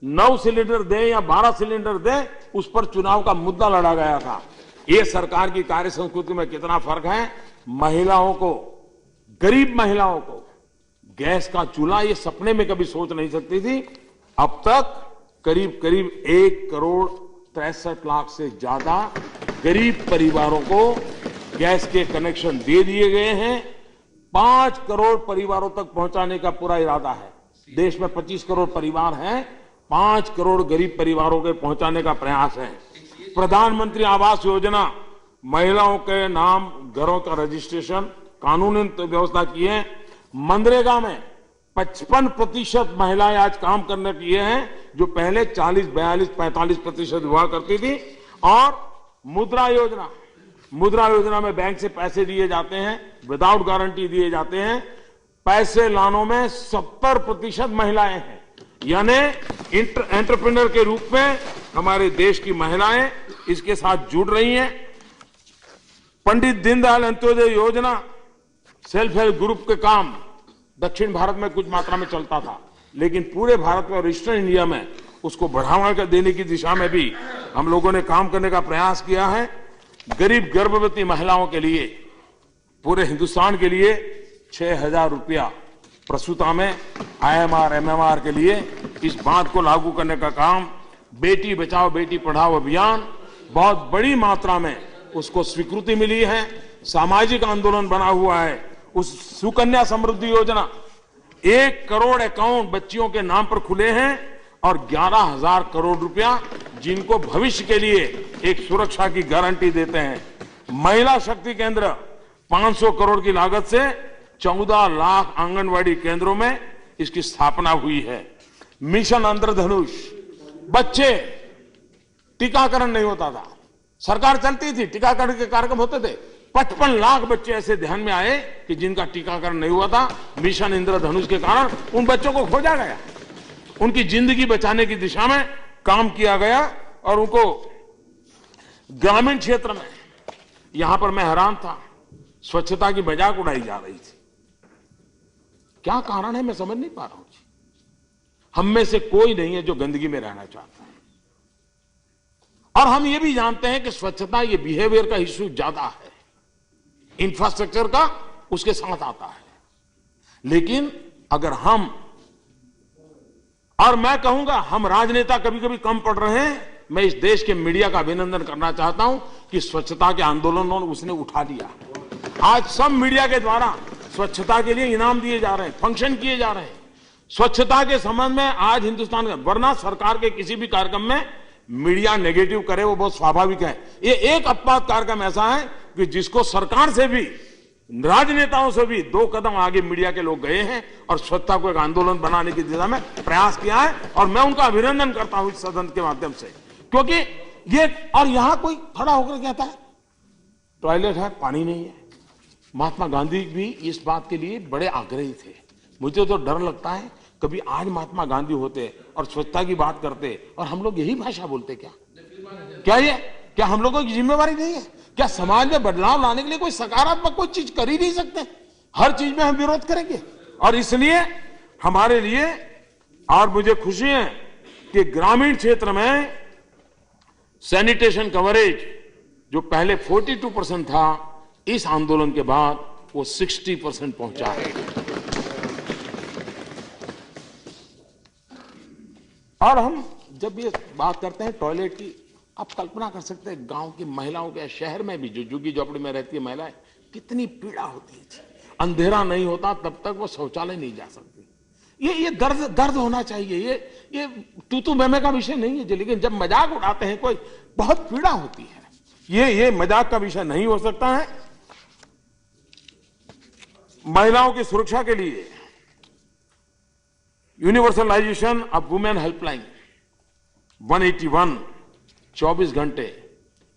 9 सिलेंडर दें या 12 सिलेंडर दें, उस पर चुनाव का मुद्दा लड़ा गया था। ये सरकार की कार्य संस्कृति में कितना फर्क है। महिलाओं को, गरीब महिलाओं को गैस का चूल्हा ये सपने में कभी सोच नहीं सकती थी। अब तक करीब करीब 1,63,00,000 से ज्यादा गरीब परिवारों को गैस के कनेक्शन दे दिए गए हैं। 5 करोड़ परिवारों तक पहुंचाने का पूरा इरादा है। देश में 25 करोड़ परिवार हैं, 5 करोड़ गरीब परिवारों के पहुंचाने का प्रयास है। प्रधानमंत्री आवास योजना, महिलाओं के नाम घरों का रजिस्ट्रेशन कानूनी व्यवस्था की है। मनरेगा में 55% महिलाएं आज काम करने की हैं, जो पहले 40, 42, 45% हुआ करती थी। और मुद्रा योजना में बैंक से पैसे दिए जाते हैं, विदाउट गारंटी दिए जाते हैं। पैसे लाने में 70% महिलाएं हैं, यानी एंटरप्रेन्योर के रूप में हमारे देश की महिलाएं इसके साथ जुड़ रही हैं। पंडित दीनदयाल अंत्योदय योजना, सेल्फ हेल्प ग्रुप के काम दक्षिण भारत में कुछ मात्रा में चलता था, लेकिन पूरे भारत में और ईस्टर्न इंडिया में उसको बढ़ावा देने की दिशा में भी हम लोगों ने काम करने का प्रयास किया है। गरीब गर्भवती महिलाओं के लिए, पूरे हिंदुस्तान के लिए 6,000 रुपया प्रसूता में IMR MMR के लिए इस बात को लागू करने का काम, बेटी बचाओ बेटी पढ़ाओ अभियान, बहुत बड़ी मात्रा में उसको स्वीकृति मिली है, सामाजिक आंदोलन बना हुआ है। उस सुकन्या समृद्धि योजना, 1 करोड़ अकाउंट बच्चियों के नाम पर खुले हैं और 11,000 करोड़ रुपया जिनको भविष्य के लिए एक सुरक्षा की गारंटी देते हैं। महिला शक्ति केंद्र, 500 करोड़ की लागत से 14 लाख आंगनवाड़ी केंद्रों में इसकी स्थापना हुई है। मिशन इंद्रधनुष, बच्चे, टीकाकरण नहीं होता था, सरकार चलती थी, टीकाकरण के कार्यक्रम होते थे। 55 लाख बच्चे ऐसे ध्यान में आए कि जिनका टीकाकरण नहीं हुआ था। मिशन इंद्रधनुष के कारण उन बच्चों को खोजा गया, उनकी जिंदगी बचाने की दिशा में काम किया गया और उनको ग्रामीण क्षेत्र में, यहां पर मैं हैरान था, स्वच्छता की मजाक उड़ाई जा रही थी। क्या कारण है मैं समझ नहीं पा रहा हूं जी। हम में से कोई नहीं है जो गंदगी में रहना चाहता है, और हम ये भी जानते हैं कि स्वच्छता ये बिहेवियर का इश्यू ज्यादा है, इंफ्रास्ट्रक्चर का उसके साथ आता है। लेकिन अगर हम, और मैं कहूंगा हम राजनेता कभी कभी कम पड़ रहे हैं। मैं इस देश के मीडिया का अभिनंदन करना चाहता हूं कि स्वच्छता के आंदोलन उसने उठा लिया। आज सब मीडिया के द्वारा स्वच्छता के लिए इनाम दिए जा रहे हैं, फंक्शन किए जा रहे हैं। स्वच्छता के संबंध में आज हिंदुस्तान का, वरना सरकार के किसी भी कार्यक्रम में मीडिया नेगेटिव करे वो बहुत स्वाभाविक है। ये एक आपात कार्यक्रम ऐसा है कि जिसको सरकार से भी, राजनेताओं से भी 2 कदम आगे मीडिया के लोग गए हैं और स्वच्छता को एक आंदोलन बनाने की दिशा में प्रयास किया है। और मैं उनका अभिनंदन करता हूं इस सदन के माध्यम से, क्योंकि ये, और यहां कोई खड़ा होकर कहता है टॉयलेट है, पानी नहीं है। महात्मा गांधी भी इस बात के लिए बड़े आग्रही थे। मुझे तो डर लगता है कभी आज महात्मा गांधी होते और स्वच्छता की बात करते और हम लोग यही भाषा बोलते क्या हम लोगों की जिम्मेवारी नहीं है? क्या समाज में बदलाव लाने के लिए कोई सकारात्मक कोई चीज कर ही नहीं सकते? हर चीज में हम विरोध करेंगे। और इसलिए हमारे लिए, और मुझे खुशी है कि ग्रामीण क्षेत्र में सैनिटेशन कवरेज जो पहले 42% था, इस आंदोलन के बाद वो 60% पहुंचा है। और हम जब ये बात करते हैं टॉयलेट की, आप कल्पना कर सकते हैं गांव की महिलाओं के, शहर में भी जो झुग्गी झोपड़ी में रहती है महिलाएं, कितनी पीड़ा होती है। अंधेरा नहीं होता तब तक वो शौचालय नहीं जा सकती। ये दर्द होना चाहिए। ये तू मैमे का विषय नहीं है, लेकिन जब मजाक उड़ाते हैं कोई, बहुत पीड़ा होती है। ये मजाक का विषय नहीं हो सकता है। महिलाओं की सुरक्षा के लिए यूनिवर्सलाइजेशन ऑफ वुमेन हेल्पलाइन 181 24 घंटे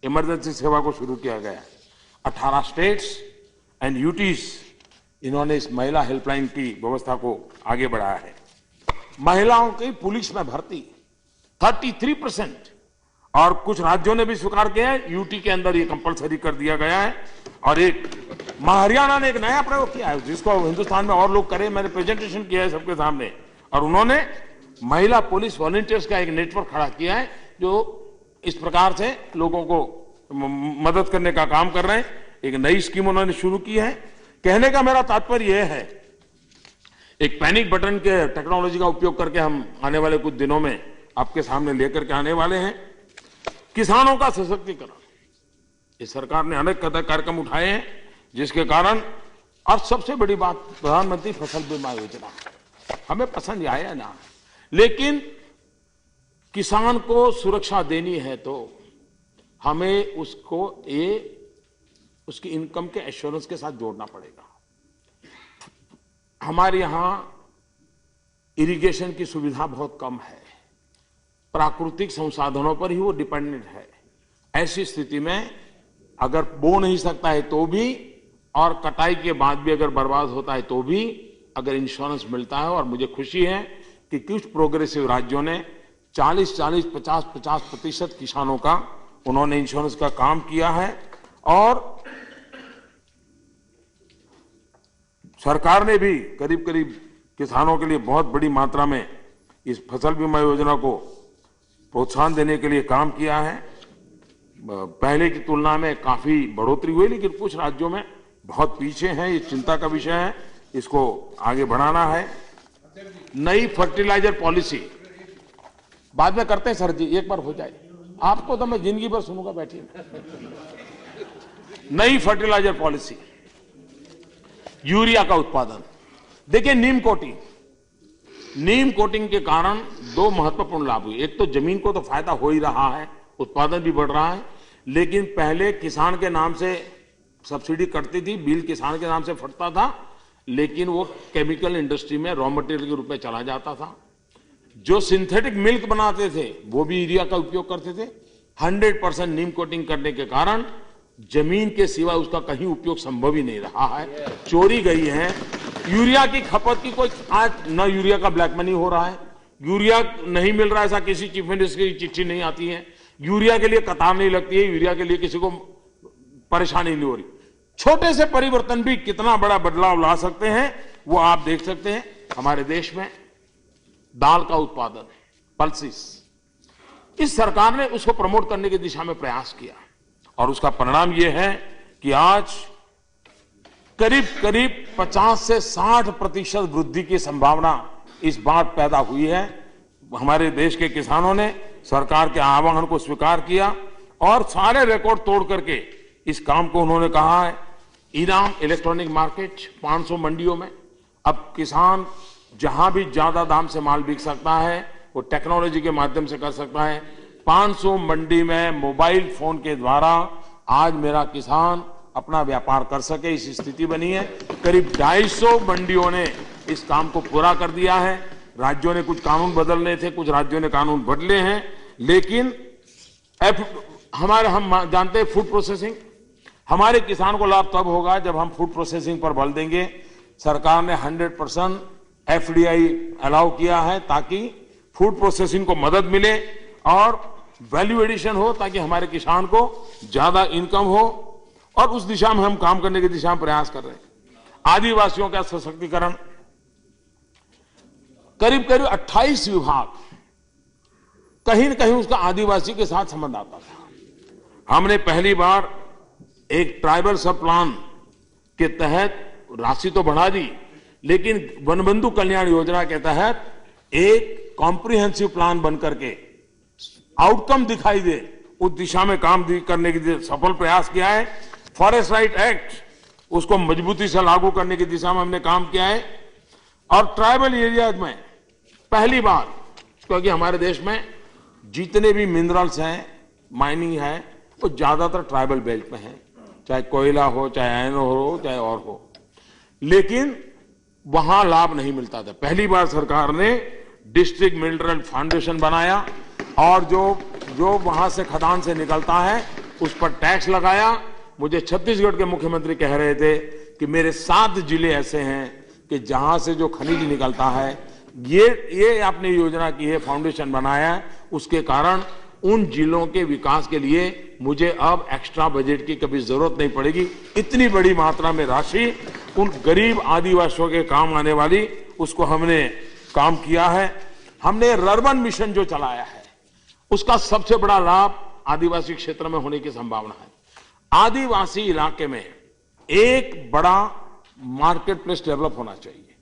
इमरजेंसी सेवा को शुरू किया गया। 18 स्टेट्स एंड यूटीज इन्होंने इस महिला हेल्पलाइन की व्यवस्था को आगे बढ़ाया है। महिलाओं की पुलिस में भर्ती 33%, और कुछ राज्यों ने भी स्वीकार किया है, यूटी के अंदर ये कंपलसरी कर दिया गया है। और हरियाणा ने एक नया प्रयोग किया है जिसको हिंदुस्तान में और लोग करें। मैंने प्रेजेंटेशन किया है सबके सामने, और उन्होंने महिला पुलिस वॉलंटियर्स का एक नेटवर्क खड़ा किया है जो इस प्रकार से लोगों को मदद करने का काम कर रहे हैं। एक नई स्कीम उन्होंने शुरू की है। कहने का मेरा तात्पर्य यह है, एक पैनिक बटन के टेक्नोलॉजी का उपयोग करके हम आने वाले कुछ दिनों में आपके सामने लेकर के आने वाले हैं। किसानों का सशक्तिकरण, इस सरकार ने अनेक कार्यक्रम उठाए हैं जिसके कारण, और सबसे बड़ी बात प्रधानमंत्री फसल बीमा योजना, हमें पसंद आया ना, लेकिन किसान को सुरक्षा देनी है तो हमें उसको उसकी इनकम के एश्योरेंस के साथ जोड़ना पड़ेगा। हमारे यहां इरिगेशन की सुविधा बहुत कम है, प्राकृतिक संसाधनों पर ही वो डिपेंडेंट है। ऐसी स्थिति में अगर बो नहीं सकता है तो भी, और कटाई के बाद भी अगर बर्बाद होता है तो भी अगर इंश्योरेंस मिलता है, और मुझे खुशी है कि कुछ प्रोग्रेसिव राज्यों ने 40-40, 50-50% किसानों का उन्होंने इंश्योरेंस का काम किया है। और सरकार ने भी करीब करीब किसानों के लिए बहुत बड़ी मात्रा में इस फसल बीमा योजना को प्रोत्साहन देने के लिए काम किया है। पहले की तुलना में काफी बढ़ोतरी हुई, लेकिन कुछ राज्यों में बहुत पीछे हैं। ये चिंता का विषय है, इसको आगे बढ़ाना है। नई फर्टिलाइजर पॉलिसी बाद में करते हैं सर जी, एक बार हो जाए, आपको तो मैं जिंदगी भर सुनूंगा, बैठिए। नई फर्टिलाइजर पॉलिसी, यूरिया का उत्पादन। देखिए, नीम कोटिंग के कारण 2 महत्वपूर्ण लाभ हुए। एक तो जमीन को तो फायदा हो ही रहा है, उत्पादन भी बढ़ रहा है, लेकिन पहले किसान के नाम से सब्सिडी कटती थी, बिल किसान के नाम से फटता था, लेकिन वो केमिकल इंडस्ट्री में रॉ मटेरियल के रूप में चला जाता था। जो सिंथेटिक मिल्क बनाते थे वो भी यूरिया का उपयोग करते थे। 100% नीम कोटिंग करने के कारण जमीन के सिवा उसका कहीं उपयोग संभव ही नहीं रहा है, चोरी गई है। यूरिया की खपत की कोई आज न यूरिया का ब्लैक मनी हो रहा है, यूरिया नहीं मिल रहा है ऐसा किसी चीफ मिनिस्टर की चिट्ठी नहीं आती है, यूरिया के लिए कतार नहीं लगती है, यूरिया के लिए किसी को परेशानी नहीं हो रही। छोटे से परिवर्तन भी कितना बड़ा बदलाव ला सकते हैं वो आप देख सकते हैं। हमारे देश में दाल का उत्पादन, पल्सेस, इस सरकार ने उसको प्रमोट करने की दिशा में प्रयास किया, और उसका परिणाम यह है कि आज करीब करीब 50 से 60% वृद्धि की संभावना इस बार पैदा हुई है। हमारे देश के किसानों ने सरकार के आह्वान को स्वीकार किया और सारे रिकॉर्ड तोड़ करके इस काम को उन्होंने कहा है इनाम इलेक्ट्रॉनिक मार्केट 500 मंडियों में। अब किसान जहां भी ज्यादा दाम से माल बिक सकता है वो टेक्नोलॉजी के माध्यम से कर सकता है। 500 मंडी में मोबाइल फोन के द्वारा आज मेरा किसान अपना व्यापार कर सके, इस स्थिति बनी है। करीब 250 मंडियों ने इस काम को पूरा कर दिया है। राज्यों ने कुछ कानून बदलने थे, कुछ राज्यों ने कानून बदले हैं, लेकिन हम जानते हैं फूड प्रोसेसिंग, हमारे किसान को लाभ तब होगा जब हम फूड प्रोसेसिंग पर बल देंगे। सरकार ने 100% FDI अलाउ किया है ताकि फूड प्रोसेसिंग को मदद मिले और वैल्यू एडिशन हो, ताकि हमारे किसान को ज्यादा इनकम हो, और उस दिशा में हम काम करने की दिशा में प्रयास कर रहे हैं। आदिवासियों का सशक्तिकरण, करीब करीब 28 विभाग, कहीं न कहीं उसका आदिवासी के साथ संबंध आता था। हमने पहली बार एक ट्राइबल सब प्लान के तहत राशि तो बढ़ा दी, लेकिन वनबंधु कल्याण योजना के तहत एक कॉम्प्रिहेंसिव प्लान बनकर के आउटकम दिखाई दे, उस दिशा में काम करने की सफल प्रयास किया है। फॉरेस्ट राइट एक्ट, उसको मजबूती से लागू करने की दिशा में हमने काम किया है। और ट्राइबल एरियाज में पहली बार, क्योंकि हमारे देश में जितने भी मिनरल्स हैं, माइनिंग है, वो ज्यादातर ट्राइबल बेल्ट में है, चाहे कोयला हो, चाहे आयरन हो, चाहे और हो, लेकिन वहां लाभ नहीं मिलता था। पहली बार सरकार ने डिस्ट्रिक्ट मिनरल फाउंडेशन बनाया और जो वहां से खदान से निकलता है उस पर टैक्स लगाया। मुझे छत्तीसगढ़ के मुख्यमंत्री कह रहे थे कि मेरे 7 जिले ऐसे हैं कि जहां से जो खनिज निकलता है, ये आपने योजना की है, फाउंडेशन बनाया है, उसके कारण उन जिलों के विकास के लिए मुझे अब एक्स्ट्रा बजट की कभी जरूरत नहीं पड़ेगी। इतनी बड़ी मात्रा में राशि उन गरीब आदिवासियों के काम आने वाली, उसको हमने काम किया है। हमने रर्बन मिशन जो चलाया है, उसका सबसे बड़ा लाभ आदिवासी क्षेत्र में होने की संभावना है। आदिवासी इलाके में एक बड़ा मार्केट प्लेस डेवलप होना चाहिए।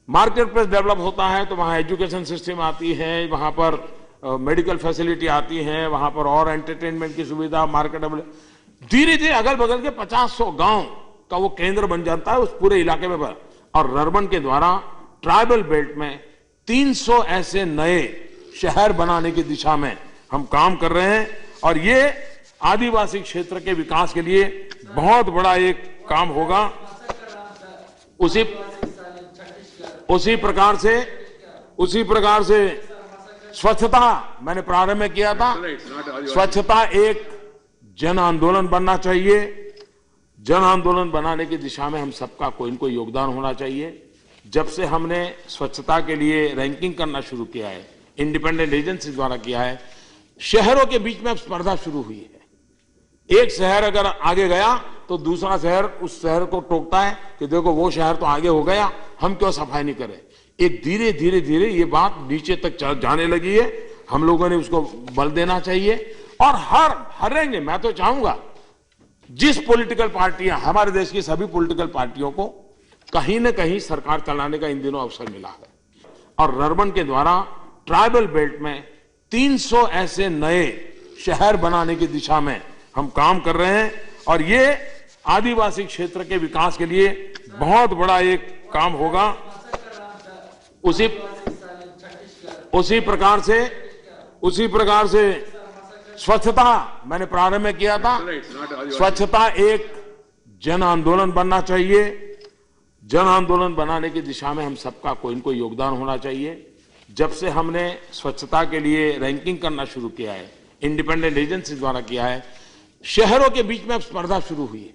मार्केट प्लेस डेवलप होता है तो वहां एजुकेशन सिस्टम आती है, वहां पर मेडिकल फैसिलिटी आती है, वहां पर और एंटरटेनमेंट की सुविधा, मार्केट धीरे धीरे अगल बगल के 50-100 गांव का वो केंद्र बन जाता है उस पूरे इलाके में। और रर्बन के द्वारा ट्राइबल बेल्ट में 300 ऐसे नए शहर बनाने की दिशा में हम काम कर रहे हैं, और ये आदिवासी क्षेत्र के विकास के लिए बहुत बड़ा एक काम होगा। उसी प्रकार से स्वच्छता मैंने प्रारंभ में किया था। स्वच्छता एक जन आंदोलन बनना चाहिए। जन आंदोलन बनाने की दिशा में हम सबका कोई न कोई योगदान होना चाहिए। जब से हमने स्वच्छता के लिए रैंकिंग करना शुरू किया है, इंडिपेंडेंट एजेंसी द्वारा किया है, शहरों के बीच में अब स्पर्धा शुरू हुई है। एक शहर अगर आगे गया तो दूसरा शहर उस शहर को टोकता है कि देखो वो शहर तो आगे हो गया, हम क्यों सफाई नहीं करें। एक धीरे धीरे ये बात नीचे तक जाने लगी है। हम लोगों ने उसको बल देना चाहिए। और हर रेंज में मैं तो चाहूंगा जिस पॉलिटिकल पार्टियां, हमारे देश की सभी पॉलिटिकल पार्टियों को कहीं न कहीं सरकार चलाने का इन दिनों अवसर मिला है। और रर्बन के द्वारा ट्राइबल बेल्ट में 300 ऐसे नए शहर बनाने की दिशा में हम काम कर रहे हैं, और ये आदिवासी क्षेत्र के विकास के लिए बहुत बड़ा एक काम होगा। उसी प्रकार से स्वच्छता मैंने प्रारंभ में किया था। स्वच्छता एक जन आंदोलन बनना चाहिए। जन आंदोलन बनाने की दिशा में हम सबका कोई न कोई योगदान होना चाहिए। जब से हमने स्वच्छता के लिए रैंकिंग करना शुरू किया है, इंडिपेंडेंट एजेंसी द्वारा किया है, शहरों के बीच में अब स्पर्धा शुरू हुई है।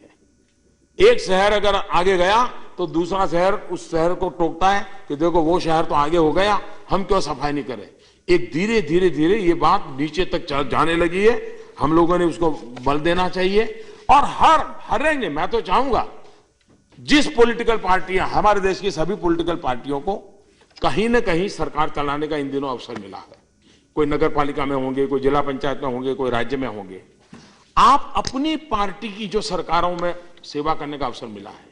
एक शहर अगर आगे गया तो दूसरा शहर उस शहर को टोकता है कि देखो वो शहर तो आगे हो गया, हम क्यों सफाई नहीं करें। एक धीरे धीरे ये बात नीचे तक जाने लगी है। हम लोगों ने उसको बल देना चाहिए। और हर रेंज में मैं तो चाहूंगा जिस पॉलिटिकल पार्टियां, हमारे देश की सभी पॉलिटिकल पार्टियों को कहीं न कहीं सरकार चलाने का इन दिनों अवसर मिला है। कोई नगर पालिका में होंगे, कोई जिला पंचायत में होंगे, कोई राज्य में होंगे। आप अपनी पार्टी की जो सरकारों में सेवा करने का अवसर मिला है,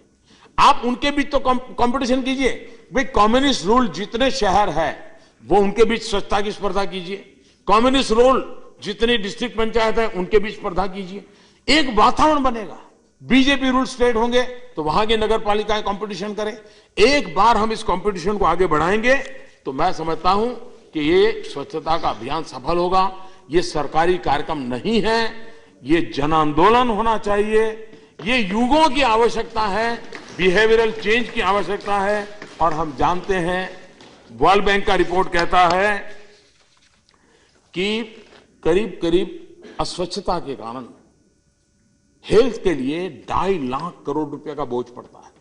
आप उनके बीच तो कंपटीशन कीजिए। भाई कम्युनिस्ट रूल जितने शहर है वो उनके बीच स्वच्छता की स्पर्धा कीजिए। कम्युनिस्ट रूल जितनी डिस्ट्रिक्ट पंचायत है उनके बीच स्पर्धा कीजिए। एक वातावरण बनेगा बीजेपी रूल स्टेट होंगे तो वहां की नगर पालिकाएं कंपटीशन करें। एक बार हम इस कंपटीशन को आगे बढ़ाएंगे तो मैं समझता हूं कि ये स्वच्छता का अभियान सफल होगा। ये सरकारी कार्यक्रम नहीं है, ये जन आंदोलन होना चाहिए। ये युगों की आवश्यकता है, बिहेवियरल चेंज की आवश्यकता है। और हम जानते हैं, वर्ल्ड बैंक का रिपोर्ट कहता है कि करीब करीब अस्वच्छता के कारण हेल्थ के लिए 2.5 लाख करोड़ रुपए का बोझ पड़ता है।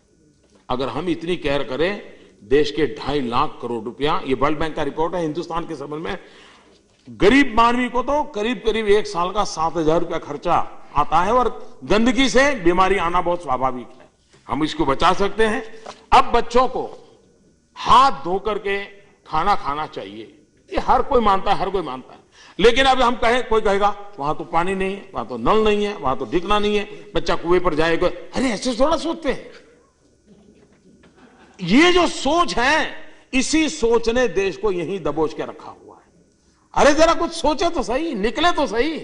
अगर हम इतनी केयर करें, देश के 2.5 लाख करोड़ रुपया, ये वर्ल्ड बैंक का रिपोर्ट है, हिंदुस्तान के संबंध में गरीब मानवी को तो करीब करीब 1 साल का 7,000 रुपया खर्चा आता है। और गंदगी से बीमारी आना बहुत स्वाभाविक है, हम इसको बचा सकते हैं। अब बच्चों को हाथ धो करके खाना खाना चाहिए, ये हर कोई मानता है, हर कोई मानता है। लेकिन अब हम कहें, कोई कहेगा वहां तो पानी नहीं है, वहां तो नल नहीं है, वहां तो ढिकना नहीं है, बच्चा कुएं पर जाएगा। अरे ऐसे थोड़ा सोचते हैं। ये जो सोच है, इसी सोच ने देश को यहीं दबोच के रखा हुआ है। अरे जरा कुछ सोचे तो सही, निकले तो सही।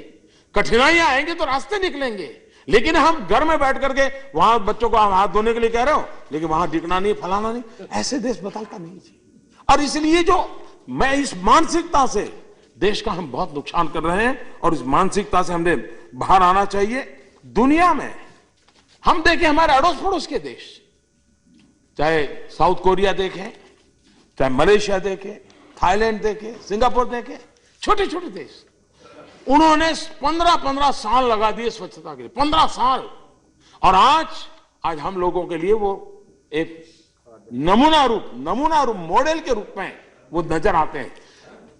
कठिनाइयां आएंगी तो रास्ते निकलेंगे। लेकिन हम घर में बैठ करके वहां बच्चों को हाथ धोने के लिए कह रहे हो, लेकिन वहां ढिकना नहीं, फलाना नहीं, ऐसे देश बदलता नहीं जी। और इसलिए जो मैं इस मानसिकता से देश का हम बहुत नुकसान कर रहे हैं, और इस मानसिकता से हमने बाहर आना चाहिए। दुनिया में हम देखें, हमारे अड़ोस पड़ोस के देश, चाहे साउथ कोरिया देखें, चाहे मलेशिया देखें, थाईलैंड देखें, सिंगापुर देखें, छोटे छोटे देश, उन्होंने 15-15 साल लगा दिए स्वच्छता के लिए, 15 साल। और आज हम लोगों के लिए वो एक नमूना रूप मॉडल के रूप में वो नजर आते हैं।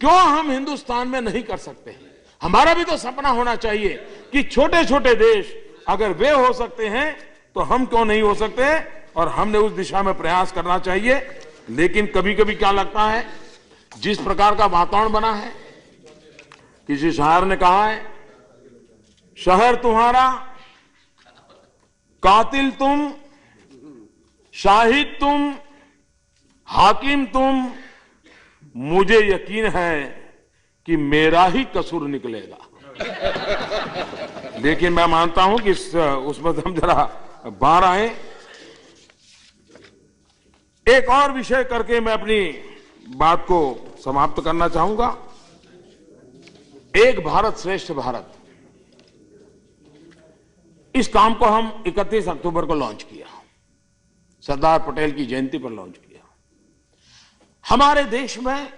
क्यों हम हिंदुस्तान में नहीं कर सकते? हमारा भी तो सपना होना चाहिए कि छोटे छोटे देश अगर वे हो सकते हैं तो हम क्यों नहीं हो सकते? और हमने उस दिशा में प्रयास करना चाहिए। लेकिन कभी कभी क्या लगता है, जिस प्रकार का वातावरण बना है, किसी शायर ने कहा है, शहर तुम्हारा, कातिल तुम, शाहिद तुम, हाकिम तुम, मुझे यकीन है कि मेरा ही कसूर निकलेगा। लेकिन मैं मानता हूं कि उसमें हम जरा बाहर आए। एक और विषय करके मैं अपनी बात को समाप्त करना चाहूंगा। एक भारत श्रेष्ठ भारत, इस काम को हम 31 अक्टूबर को लॉन्च किया, सरदार पटेल की जयंती पर लॉन्च किया। हमारे देश में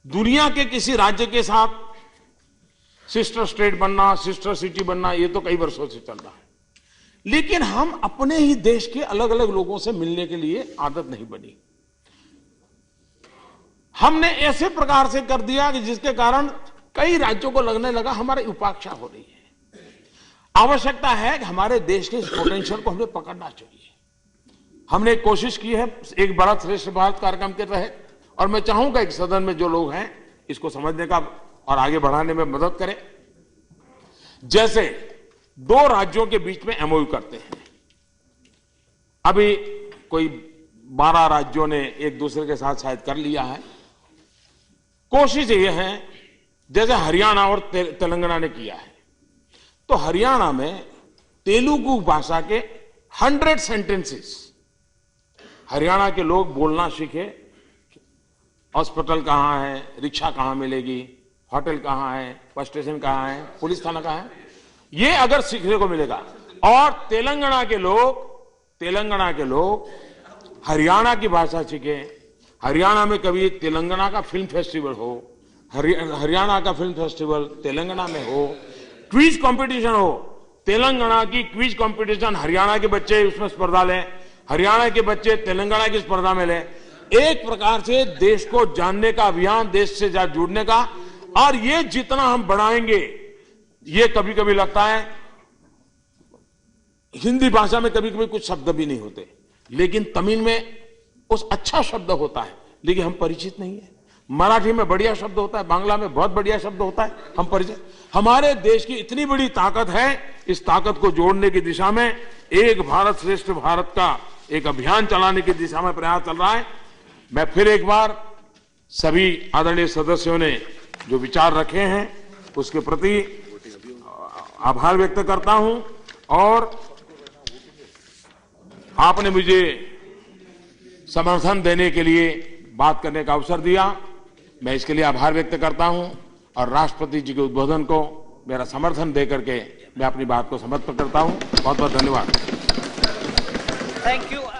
दुनिया के किसी राज्य के साथ सिस्टर स्टेट बनना, सिस्टर सिटी बनना, ये तो कई वर्षों से चल रहा है। लेकिन हम अपने ही देश के अलग अलग लोगों से मिलने के लिए आदत नहीं बनी। हमने ऐसे प्रकार से कर दिया कि जिसके कारण कई राज्यों को लगने लगा हमारी उपेक्षा हो रही है। आवश्यकता है कि हमारे देश के इस पोटेंशियल को हमें पकड़ना चाहिए। हमने कोशिश की है एक भारत श्रेष्ठ भारत कार्यक्रम के तहत, और मैं चाहूंगा कि सदन में जो लोग हैं इसको समझने का और आगे बढ़ाने में मदद करें। जैसे 2 राज्यों के बीच में एमओयू करते हैं, अभी कोई 12 राज्यों ने एक दूसरे के साथ शायद कर लिया है। कोशिश ये है, जैसे हरियाणा और तेलंगाना ने किया है, तो हरियाणा में तेलुगु भाषा के 100 सेंटेंसेस हरियाणा के लोग बोलना सीखे। हॉस्पिटल कहां है, रिक्शा कहां मिलेगी, होटल कहां है, बस स्टेशन कहां है, पुलिस थाना कहां है, ये अगर सीखने को मिलेगा। और तेलंगाना के लोग हरियाणा की भाषा सीखे। हरियाणा में कभी तेलंगाना का फिल्म फेस्टिवल हो, हरियाणा का फिल्म फेस्टिवल तेलंगाना में हो, क्विज कंपटीशन हो, तेलंगाना की क्विज कंपटीशन, हरियाणा के बच्चे उसमें स्पर्धा लें, हरियाणा के बच्चे तेलंगाना की स्पर्धा में लें। एक प्रकार से देश को जानने का अभियान, देश से जुड़ने का। और ये जितना हम बढ़ाएंगे, ये कभी कभी लगता है हिंदी भाषा में कभी कभी कुछ शब्द भी नहीं होते, लेकिन तमिल में उस अच्छा शब्द होता है, लेकिन हम परिचित नहीं है। मराठी में बढ़िया शब्द होता है, बांग्ला में बहुत बढ़िया शब्द होता है, हम परिचित। हमारे देश की इतनी बड़ी ताकत है, इस ताकत को जोड़ने की दिशा में एक भारत श्रेष्ठ भारत का एक अभियान चलाने की दिशा में प्रयास चल रहा है। मैं फिर एक बार सभी आदरणीय सदस्यों ने जो विचार रखे हैं उसके प्रति आभार व्यक्त करता हूं। और आपने मुझे समर्थन देने के लिए बात करने का अवसर दिया। मैं इसके लिए आभार व्यक्त करता हूं और राष्ट्रपति जी के उद्बोधन को मेरा समर्थन देकर के मैं अपनी बात को समाप्त करता हूं। बहुत बहुत धन्यवाद। Thank you.